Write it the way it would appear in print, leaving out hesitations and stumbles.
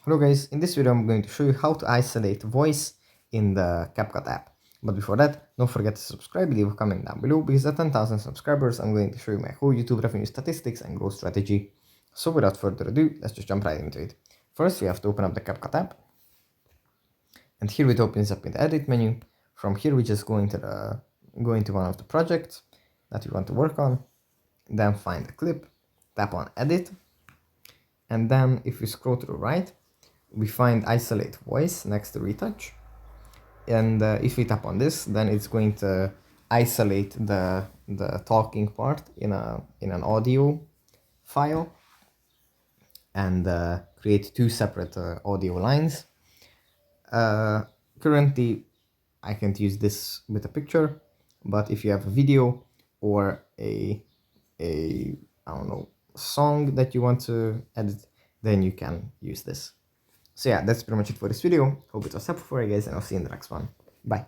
Hello guys, in this video I'm going to show you how to isolate voice in the CapCut app. But before that, don't forget to subscribe, leave a comment down below, because at 10,000 subscribers I'm going to show you my whole YouTube revenue statistics and growth strategy. So without further ado, let's just jump right into it. First we have to open up the CapCut app, and here it opens up in the edit menu. From here we just go into one of the projects that we want to work on, then find the clip, tap on edit, and then if we scroll to the right, we find isolate voice next to retouch, and if we tap on this, then it's going to isolate the talking part in an audio file, and create two separate audio lines. Currently I can't use this with a picture, but if you have a video or a I don't know, song that you want to edit, then you can use this. So yeah, that's pretty much it for this video. Hope it was helpful for you guys, and I'll see you in the next one. Bye.